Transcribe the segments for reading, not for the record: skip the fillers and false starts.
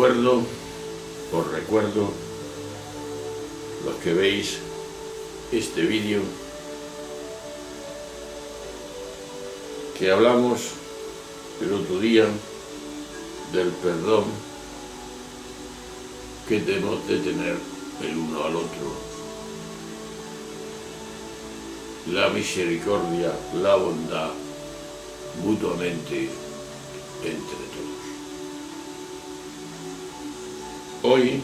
os recuerdo, los que veis este vídeo, que hablamos el otro día del perdón que debemos de tener el uno al otro, la misericordia, la bondad mutuamente entre todos. Hoy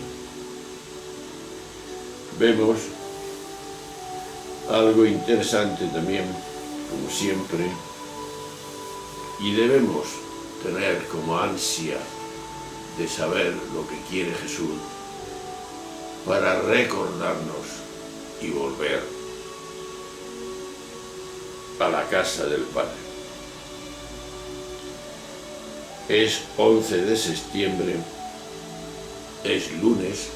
vemos algo interesante también, como siempre, y debemos tener como ansia de saber lo que quiere Jesús para recordarnos y volver a la casa del Padre. Es 11 de septiembre, es lunes,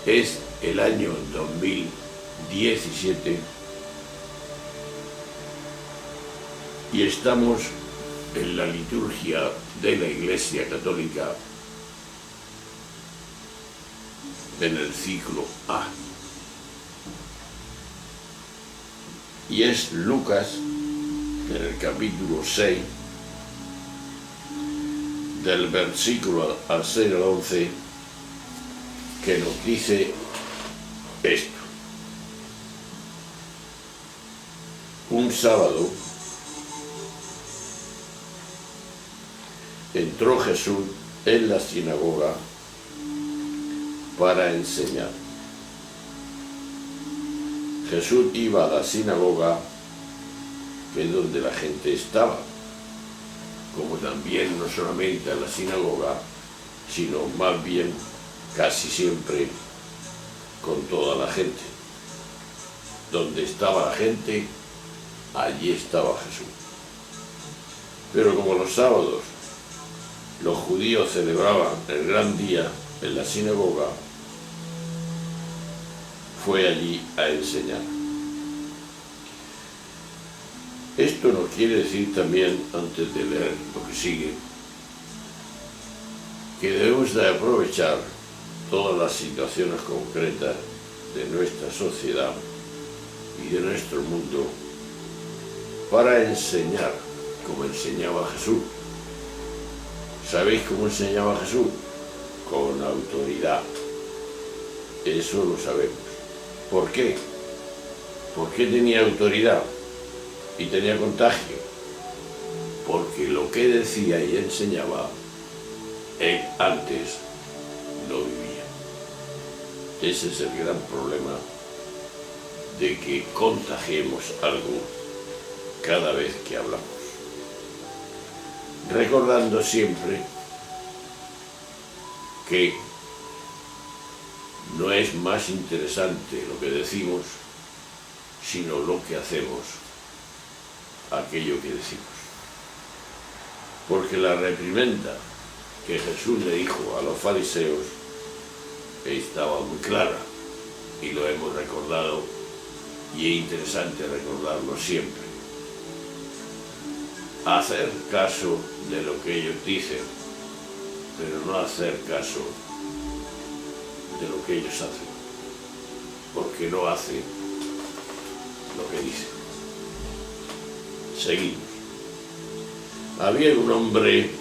es el año 2017 y estamos en la liturgia de la Iglesia Católica en el ciclo A. Y es Lucas, en el capítulo 6, del versículo al 6 al 11, que nos dice esto. Un sábado entró Jesús en la sinagoga para enseñar. Jesús iba a la sinagoga, que es donde la gente estaba, como también no solamente a la sinagoga, sino más bien casi siempre con toda la gente. Donde estaba la gente, allí estaba Jesús. Pero como los sábados los judíos celebraban el gran día en la sinagoga, fue allí a enseñar. Esto nos quiere decir también, antes de leer lo que sigue, que debemos de aprovechar todas las situaciones concretas de nuestra sociedad y de nuestro mundo para enseñar como enseñaba Jesús. ¿Sabéis cómo enseñaba Jesús? Con autoridad. Eso lo sabemos. ¿Por qué? ¿Por qué tenía autoridad y tenía contagio? Porque lo que decía y enseñaba, él antes lo vivía. Ese es el gran problema de que contagiemos algo cada vez que hablamos. Recordando siempre que no es más interesante lo que decimos, sino lo que hacemos, aquello que decimos. Porque la reprimenda que Jesús le dijo a los fariseos estaba muy clara, y lo hemos recordado, y es interesante recordarlo siempre. Hacer caso de lo que ellos dicen, pero no hacer caso de lo que ellos hacen, porque no hacen lo que dicen. Seguimos. Había un hombre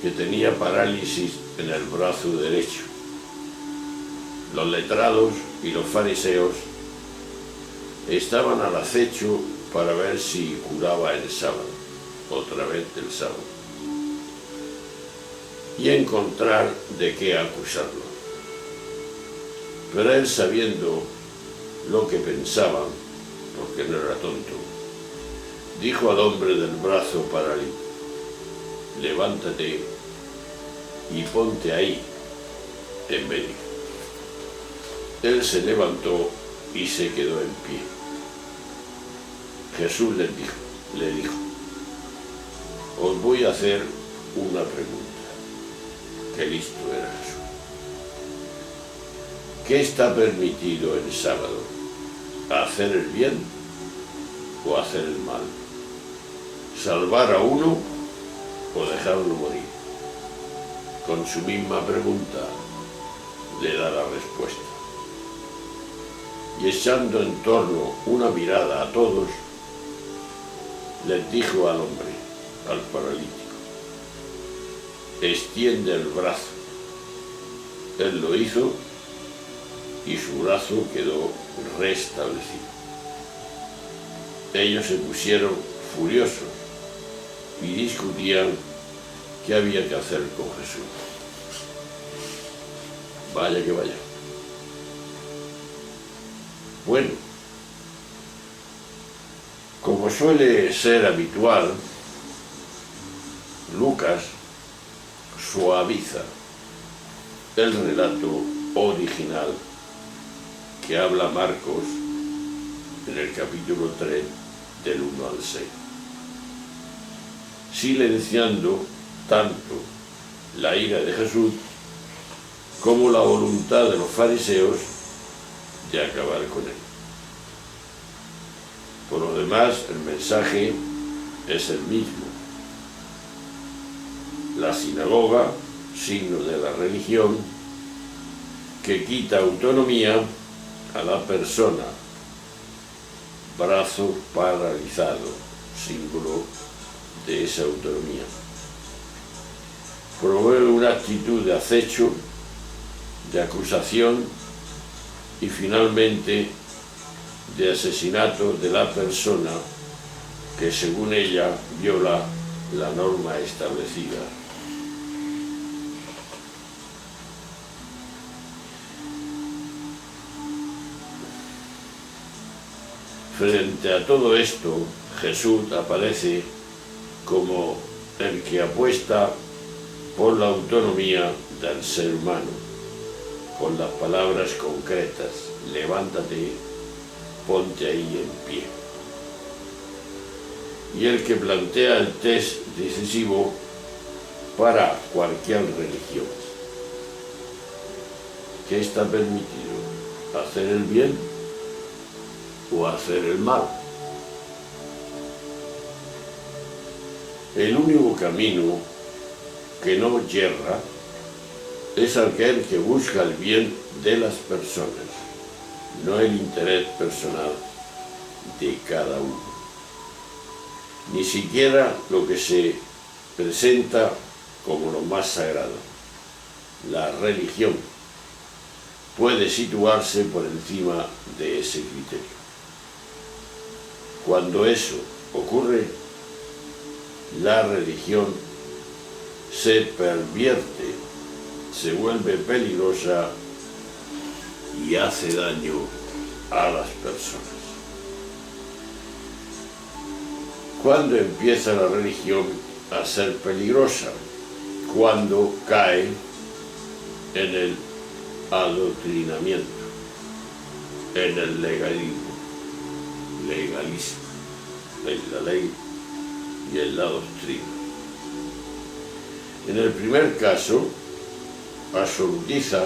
que tenía parálisis en el brazo derecho. Los letrados y los fariseos estaban al acecho para ver si curaba el sábado, otra vez el sábado, y encontrar de qué acusarlo. Pero él, sabiendo lo que pensaban, porque no era tonto, dijo al hombre del brazo paralítico: levántate y ponte ahí en medio. Él se levantó y se quedó en pie. Jesús le dijo: os voy a hacer una pregunta. Qué listo era Jesús. ¿Qué está permitido el sábado? ¿Hacer el bien o hacer el mal? ¿Salvar a uno o dejarlo morir? con su misma pregunta, le da la respuesta. Y echando en torno una mirada a todos, les dijo al hombre, al paralítico: extiende el brazo. Él lo hizo y su brazo quedó restablecido. Ellos se pusieron furiosos y discutían qué había que hacer con Jesús. Vaya que vaya. Bueno, como suele ser habitual, Lucas suaviza el relato original que habla Marcos en el capítulo 3 del 1 al 6, silenciando tanto la ira de Jesús como la voluntad de los fariseos de acabar con él. Por lo demás, el mensaje es el mismo. La sinagoga, signo de la religión, que quita autonomía a la persona, brazo paralizado, símbolo de esa autonomía. Promueve una actitud de acecho, de acusación y finalmente de asesinato de la persona que, según ella, viola la norma establecida. Frente a todo esto, Jesús aparece como el que apuesta por la autonomía del ser humano, con las palabras concretas: levántate, ponte ahí en pie. Y el que plantea el test decisivo para cualquier religión: ¿qué está permitido? ¿Hacer el bien o hacer el mal? El único camino que no yerra es aquel que busca el bien de las personas, no el interés personal de cada uno. Ni siquiera lo que se presenta como lo más sagrado, la religión, puede situarse por encima de ese criterio. Cuando eso ocurre, la religión se pervierte, se vuelve peligrosa y hace daño a las personas. ¿Cuándo empieza la religión a ser peligrosa? Cuando cae en el adoctrinamiento, en el legalismo, en la ley y en la doctrina. En el primer caso, absolutiza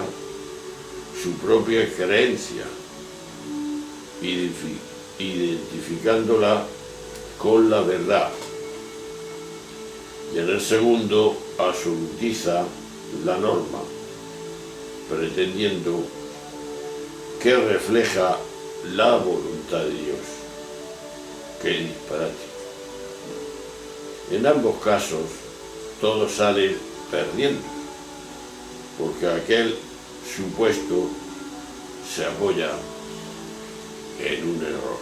su propia creencia, identificándola con la verdad. Y en el segundo, absolutiza la norma, pretendiendo que refleja la voluntad de Dios. ¡Qué disparate! En ambos casos, todos salen perdiendo, porque aquel supuesto se apoya en un error.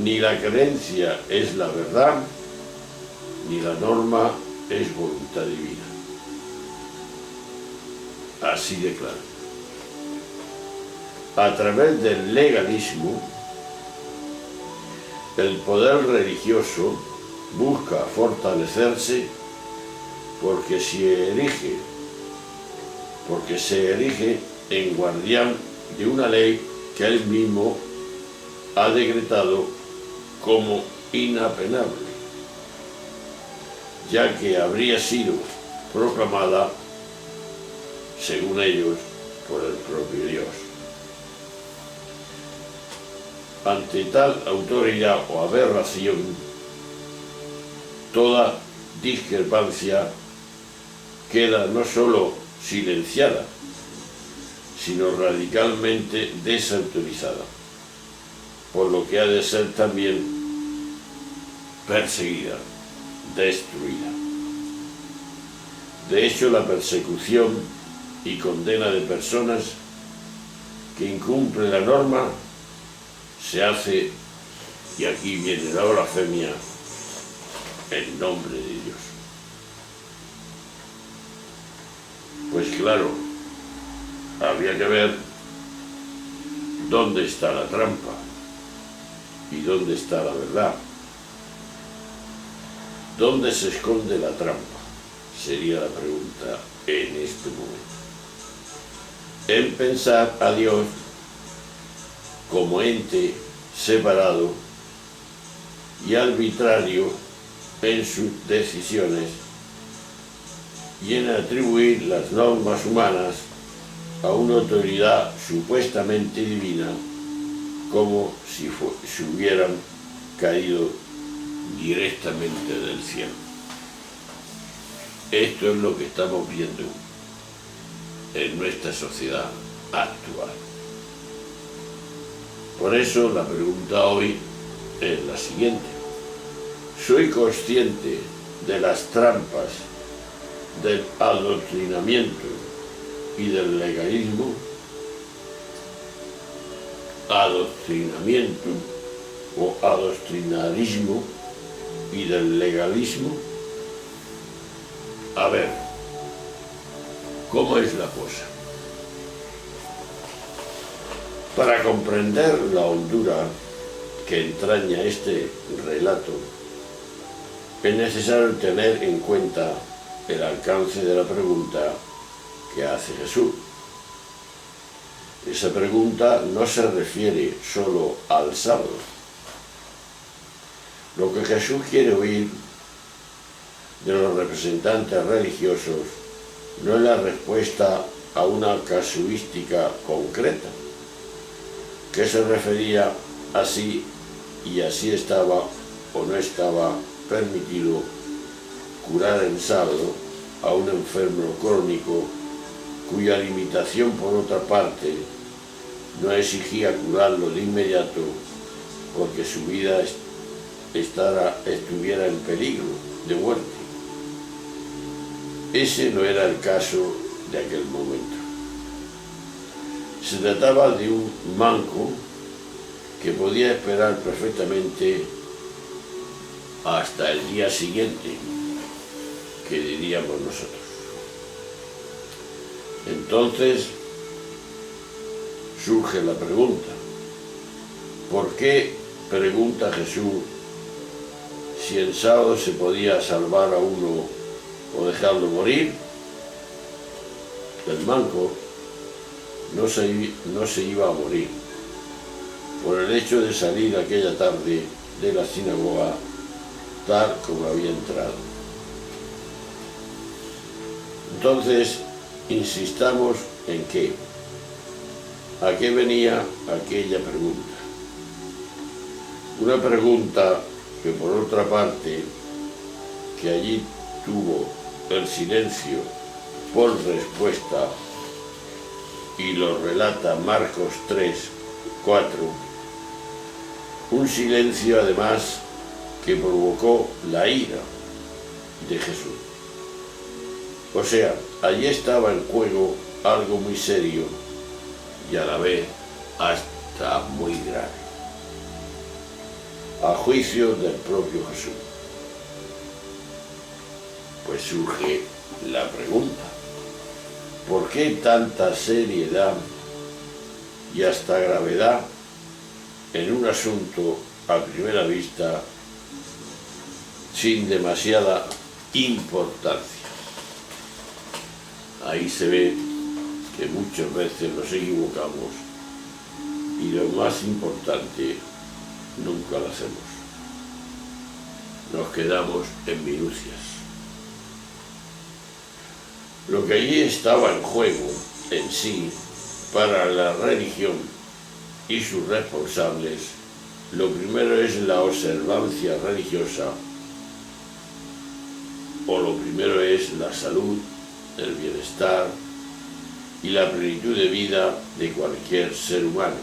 Ni la creencia es la verdad, ni la norma es voluntad divina. Así de claro. A través del legalismo, el poder religioso busca fortalecerse porque se erige en guardián de una ley que él mismo ha decretado como inapelable, ya que habría sido proclamada, según ellos, por el propio Dios. Ante tal autoridad o aberración, toda discrepancia queda no solo silenciada, sino radicalmente desautorizada, por lo que ha de ser también perseguida, destruida. De hecho, la persecución y condena de personas que incumplen la norma se hace, y aquí viene la blasfemia, en nombre de Dios. Pues claro, habría que ver dónde está la trampa y dónde está la verdad. ¿Dónde se esconde la trampa? Sería la pregunta en este momento. En pensar a Dios como ente separado y arbitrario en sus decisiones y en atribuir las normas humanas a una autoridad supuestamente divina, como si hubieran caído directamente del cielo. Esto es lo que estamos viendo en nuestra sociedad actual. Por eso la pregunta hoy es la siguiente: ¿soy consciente de las trampas del adoctrinamiento y del legalismo? Adoctrinamiento o adoctrinarismo y del legalismo. A ver, ¿cómo es la cosa? Para comprender la hondura que entraña este relato, es necesario tener en cuenta el alcance de la pregunta que hace Jesús. Esa pregunta no se refiere solo al sábado. Lo que Jesús quiere oír de los representantes religiosos no es la respuesta a una casuística concreta, que se refería así y así estaba o no estaba permitido curar en sábado a un enfermo crónico cuya limitación, por otra parte, no exigía curarlo de inmediato porque su vida estuviera en peligro de muerte. Ese no era el caso de aquel momento. Se trataba de un manco que podía esperar perfectamente hasta el día siguiente, que diríamos nosotros. Entonces surge la pregunta: ¿por qué, pregunta Jesús, si el sábado se podía salvar a uno o dejarlo morir? El manco no se iba a morir por el hecho de salir aquella tarde de la sinagoga tal como había entrado. Entonces, insistamos en que, ¿a qué venía aquella pregunta? Una pregunta que, por otra parte, que allí tuvo el silencio por respuesta, y lo relata Marcos 3, 4, un silencio además que provocó la ira de Jesús. O sea, allí estaba en juego algo muy serio y a la vez hasta muy grave, a juicio del propio Jesús. Pues surge la pregunta: ¿por qué tanta seriedad y hasta gravedad en un asunto a primera vista sin demasiada importancia? Ahí se ve que muchas veces nos equivocamos y lo más importante nunca lo hacemos. Nos quedamos en minucias. Lo que allí estaba en juego en sí para la religión y sus responsables, lo primero es la observancia religiosa, o lo primero es la salud el bienestar y la plenitud de vida de cualquier ser humano.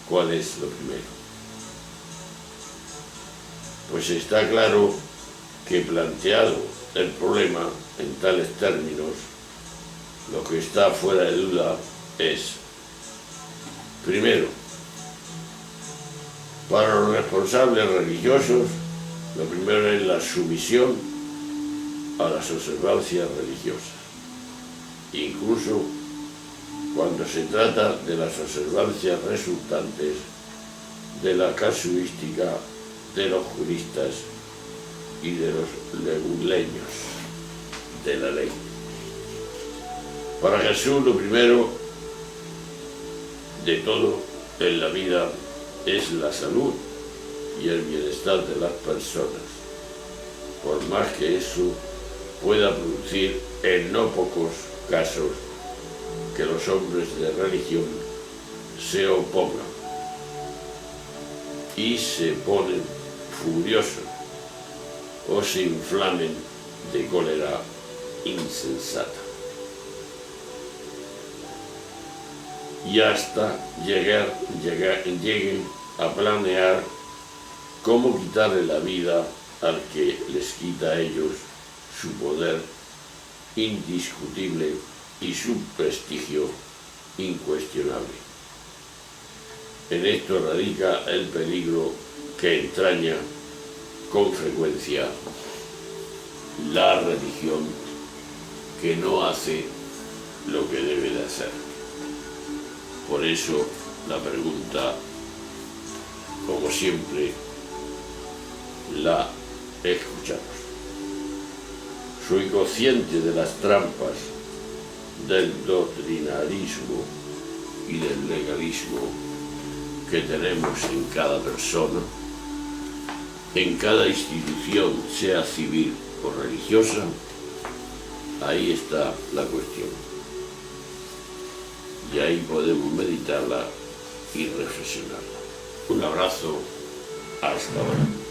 ¿Cuál es lo primero? Pues está claro que, planteado el problema en tales términos, lo que está fuera de duda es, primero, para los responsables religiosos, lo primero es la sumisión a las observancias religiosas, incluso cuando se trata de las observancias resultantes de la casuística de los juristas y de los leguleños de la ley. Para Jesús, lo primero de todo en la vida es la salud y el bienestar de las personas, por más que eso pueda producir en no pocos casos que los hombres de religión se opongan y se ponen furiosos o se inflamen de cólera insensata, y hasta lleguen a planear cómo quitarle la vida al que les quita a ellos su poder indiscutible y su prestigio incuestionable. En esto radica el peligro que entraña con frecuencia la religión, que no hace lo que debe de hacer. Por eso la pregunta, como siempre, la escuchamos. Soy consciente de las trampas del doctrinarismo y del legalismo que tenemos en cada persona, en cada institución, sea civil o religiosa. Ahí está la cuestión. Y ahí podemos meditarla y reflexionarla. Un abrazo, hasta ahora.